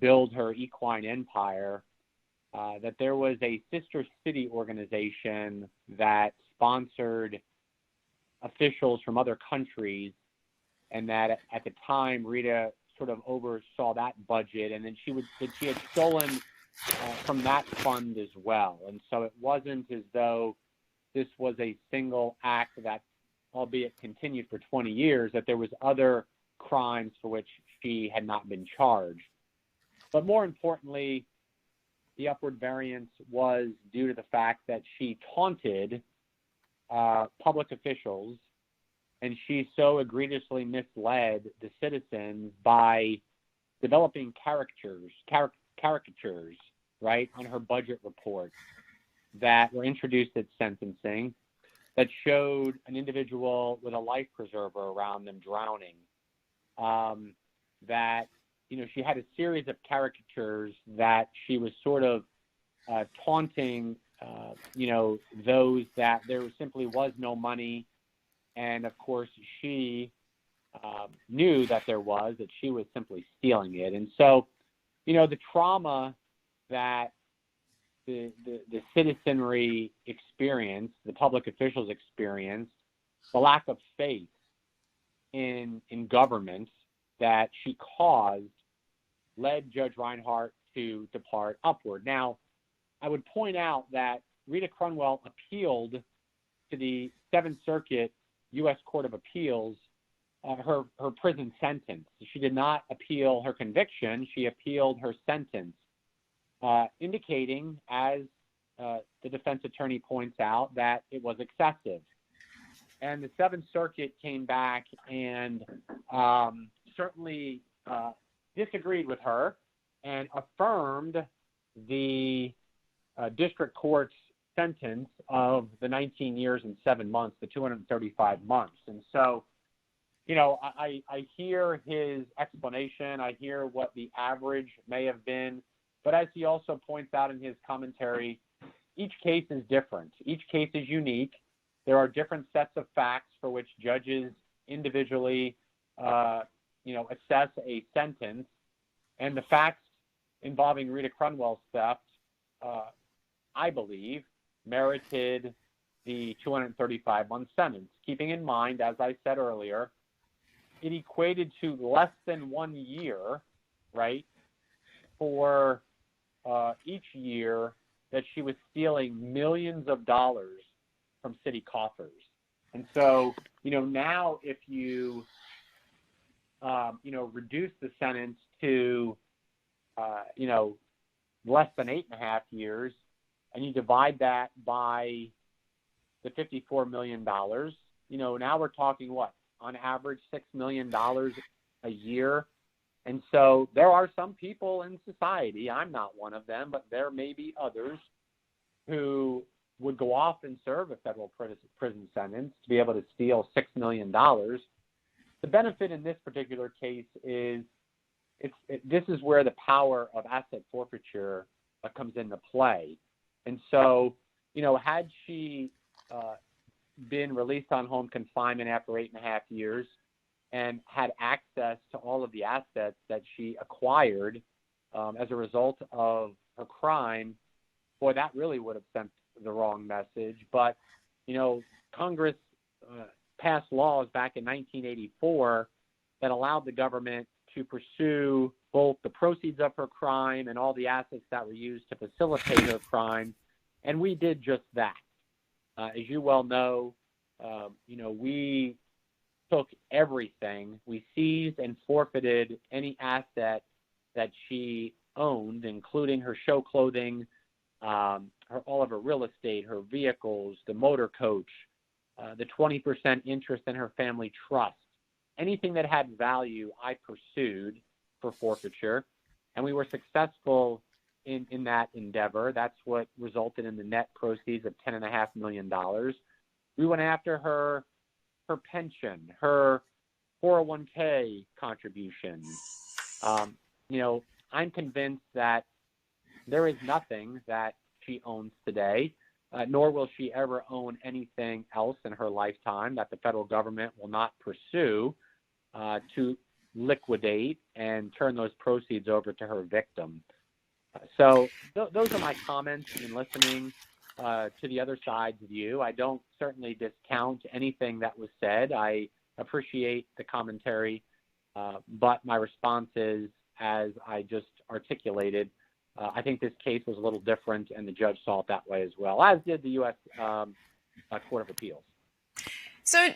build her equine empire, that there was a sister city organization that sponsored officials from other countries, and that at the time Rita sort of oversaw that budget, and then she had stolen from that fund as well. And so it wasn't as though this was a single act that, albeit continued for 20 years, that there was other crimes for which she had not been charged. But more importantly, the upward variance was due to the fact that she taunted public officials, and she so egregiously misled the citizens by developing caricatures, right, on her budget report that were introduced at sentencing that showed an individual with a life preserver around them drowning. That, she had a series of caricatures that she was sort of taunting, those that there simply was no money. And of course, she knew that there was, that she was simply stealing it. And so, the trauma that the citizenry experienced, the public officials experienced, the lack of faith in government that she caused led Judge Reinhart to depart upward. Now, I would point out that Rita Crunwell appealed to the Seventh Circuit U.S. Court of Appeals her prison sentence. She did not appeal her conviction. She appealed her sentence, indicating, as the defense attorney points out, that it was excessive. And the Seventh Circuit came back and certainly disagreed with her and affirmed the district court's sentence of the 19 years and 7 months, the 235 months. And so, I hear his explanation. I hear what the average may have been. But as he also points out in his commentary, each case is different. Each case is unique. There are different sets of facts for which judges individually, assess a sentence. And the facts involving Rita Crunwell's theft, I believe, merited the 235-month sentence. Keeping in mind, as I said earlier, it equated to less than 1 year, right, for each year that she was stealing millions of dollars from city coffers. And so, now if you, reduce the sentence to, less than 8.5 years, and you divide that by the $54 million, now we're talking what? On average, $6 million a year. And so there are some people in society, I'm not one of them, but there may be others who would go off and serve a federal prison sentence to be able to steal $6 million. The benefit in this particular case is this is where the power of asset forfeiture comes into play. And so, had she been released on home confinement after 8.5 years and had access to all of the assets that she acquired as a result of her crime, boy, that really would have sent the wrong message. But, Congress passed laws back in 1984 that allowed the government to pursue both the proceeds of her crime and all the assets that were used to facilitate her crime. And we did just that. As you well know, we took everything. We seized and forfeited any asset that she owned, including her show clothing, all of her real estate, her vehicles, the motor coach, the 20% interest in her family trust. Anything that had value, I pursued for forfeiture, and we were successful in that endeavor. That's what resulted in the net proceeds of $10.5 million. We went after her pension, her 401k contributions. I'm convinced that there is nothing that she owns today, nor will she ever own anything else in her lifetime that the federal government will not pursue to liquidate and turn those proceeds over to her victim. So those are my comments in listening to the other side's view. I don't certainly discount anything that was said. I appreciate the commentary, but my response is, as I just articulated, I think this case was a little different, and the judge saw it that way as well, as did the U.S. Court of Appeals. So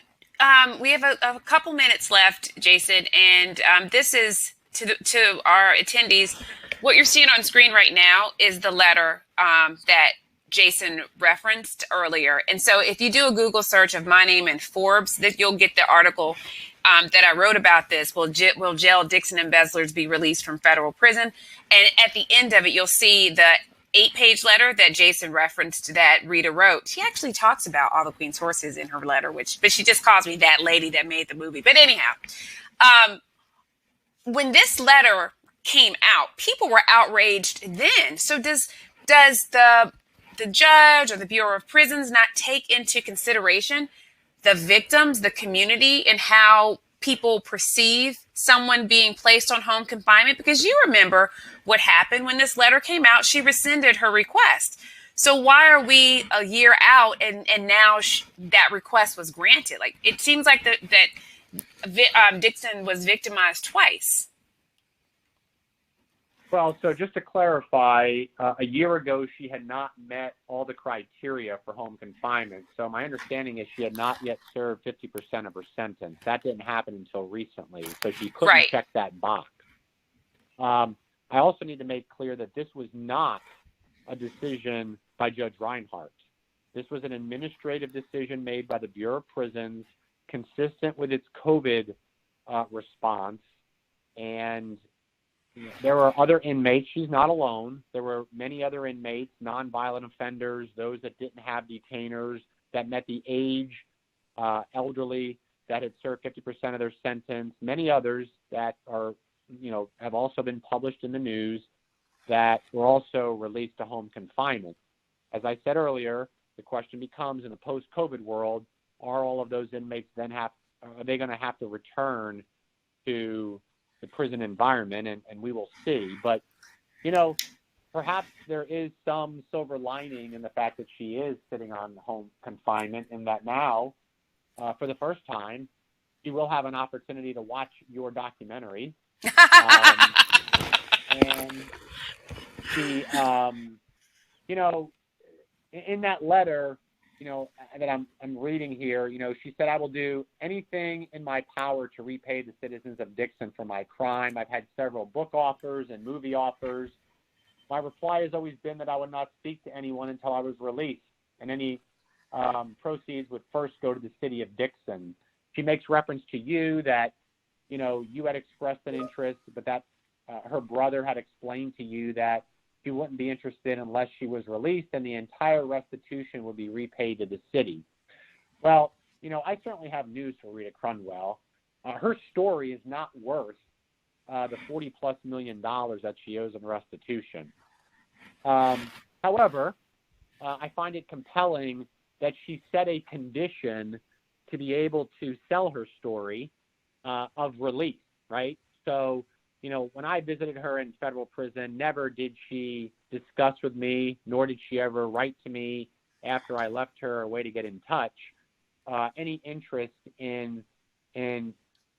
we have a couple minutes left, Jason, and this is to our attendees. What you're seeing on screen right now is the letter that Jason referenced earlier. And so if you do a Google search of my name and Forbes, that you'll get the article that I wrote about this. Will jail Dixon embezzlers be released from federal prison? And at the end of it, you'll see the 8-page letter that Jason referenced that Rita wrote. She actually talks about all the Queen's horses in her letter, but she just calls me that lady that made the movie. But anyhow, when this letter came out, people were outraged then. So does the judge or the Bureau of Prisons not take into consideration the victims, the community, and how people perceive someone being placed on home confinement? Because you remember what happened when this letter came out. She rescinded her request. So why are we a year out and now that request was granted? Like, it seems like that Dixon was victimized twice. Well, so just to clarify, a year ago she had not met all the criteria for home confinement. So my understanding is she had not yet served 50% of her sentence. That didn't happen until recently, so she couldn't check that box. I also need to make clear that this was not a decision by Judge Reinhardt. This was an administrative decision made by the Bureau of Prisons, consistent with its COVID response. And there were other inmates. She's not alone. There were many other inmates, nonviolent offenders, those that didn't have detainers, that met the age, elderly, that had served 50% of their sentence, many others that are, have also been published in the news that were also released to home confinement. As I said earlier, the question becomes, in the post-COVID world, are all of those inmates then are they going to have to return to the prison environment? And we will see. But, perhaps there is some silver lining in the fact that she is sitting on home confinement, and that now, for the first time, she will have an opportunity to watch your documentary. And she, in that letter, that I'm reading here, she said, "I will do anything in my power to repay the citizens of Dixon for my crime. I've had several book offers and movie offers. My reply has always been that I would not speak to anyone until I was released, and any proceeds would first go to the city of Dixon." She makes reference to you that, you had expressed an interest, but that her brother had explained to you that she wouldn't be interested unless she was released, and the entire restitution would be repaid to the city. Well, I certainly have news for Rita Crundwell. Her story is not worth the $40+ million that she owes in restitution. However, I find it compelling that she set a condition to be able to sell her story of release, right? So, when I visited her in federal prison, never did she discuss with me, nor did she ever write to me after I left her a way to get in touch, any interest in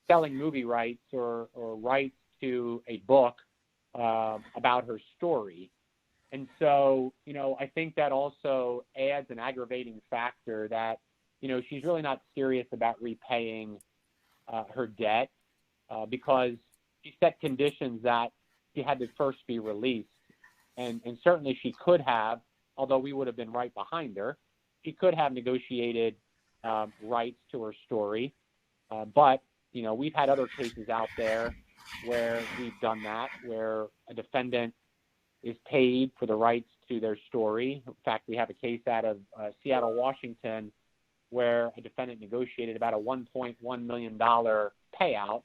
selling movie rights or rights to a book about her story. And so, I think that also adds an aggravating factor that, she's really not serious about repaying her debt because she set conditions that she had to first be released. And certainly she could have, although we would have been right behind her, she could have negotiated rights to her story. But, we've had other cases out there where we've done that, where a defendant is paid for the rights to their story. In fact, we have a case out of Seattle, Washington, where a defendant negotiated about a $1.1 million payout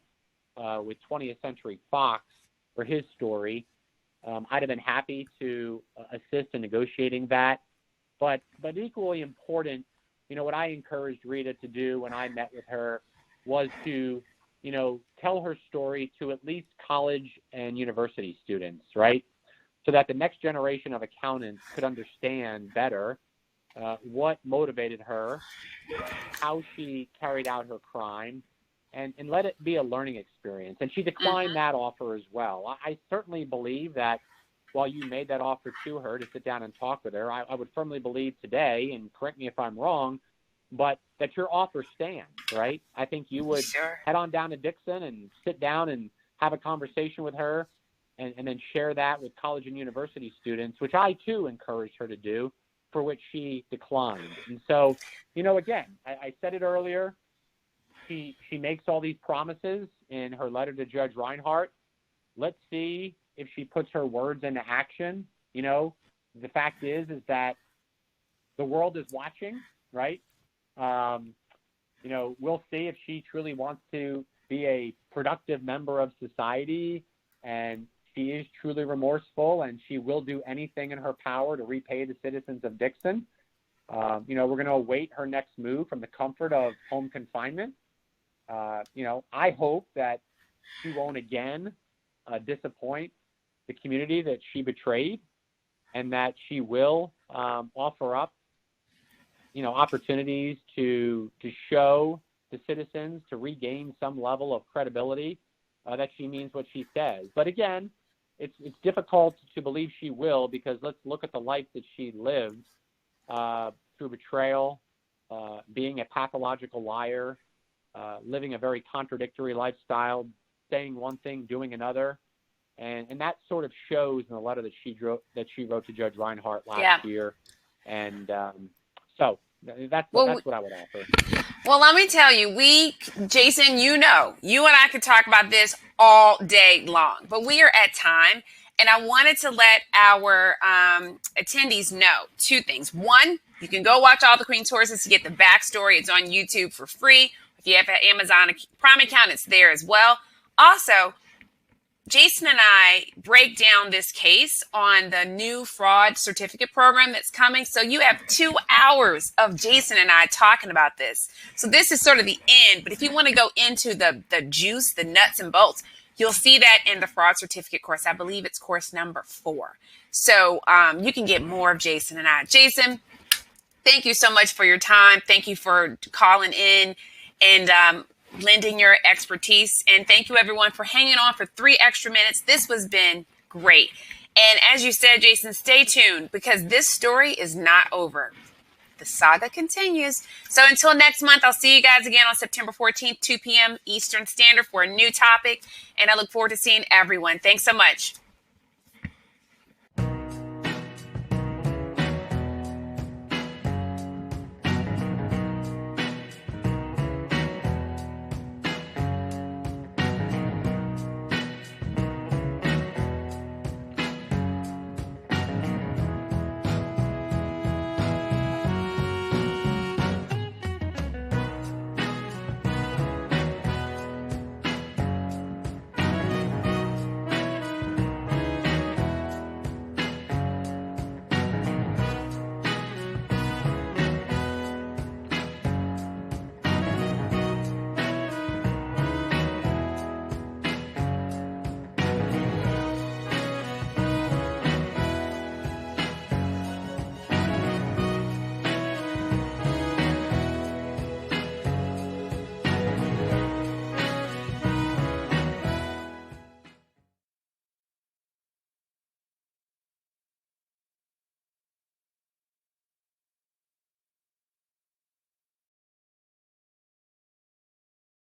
with 20th Century Fox for his story. I'd have been happy to assist in negotiating that. But equally important, what I encouraged Rita to do when I met with her was to, tell her story to at least college and university students, right? So that the next generation of accountants could understand better what motivated her, how she carried out her crime, and let it be a learning experience. And she declined that offer as well. I certainly believe that while you made that offer to her to sit down and talk with her, I would firmly believe today, and correct me if I'm wrong, but that your offer stands, right? I think you would head on down to Dixon and sit down and have a conversation with her and then share that with college and university students, which I too encouraged her to do, for which she declined. And so, again, I said it earlier, she makes all these promises in her letter to Judge Reinhardt. Let's see if she puts her words into action. The fact is that the world is watching, right? We'll see if she truly wants to be a productive member of society, and she is truly remorseful, and she will do anything in her power to repay the citizens of Dixon. We're going to await her next move from the comfort of home confinement. I hope that she won't again disappoint the community that she betrayed, and that she will offer up, opportunities to show the citizens, to regain some level of credibility, that she means what she says. But again, it's difficult to believe she will, because let's look at the life that she lived through betrayal, being a pathological liar, living a very contradictory lifestyle, saying one thing, doing another. And that sort of shows in the letter that she wrote to Judge Reinhardt last year. And so that's what I would offer. Well, let me tell you, Jason, you and I could talk about this all day long, but we are at time. And I wanted to let our attendees know two things. One, you can go watch All the Queen's Horses to get the backstory. It's on YouTube for free. If you have an Amazon Prime account, it's there as well. Also, Jason and I break down this case on the new fraud certificate program that's coming. So you have 2 hours of Jason and I talking about this. So this is sort of the end. But if you want to go into the juice, the nuts and bolts, you'll see that in the fraud certificate course. I believe it's course number 4. So you can get more of Jason and I. Jason, thank you so much for your time. Thank you for calling in and lending your expertise. And thank you, everyone, for hanging on for 3 extra minutes. This has been great. And as you said, Jason, stay tuned, because this story is not over. The saga continues. So until next month, I'll see you guys again on September 14th, 2 p.m. Eastern Standard for a new topic. And I look forward to seeing everyone. Thanks so much.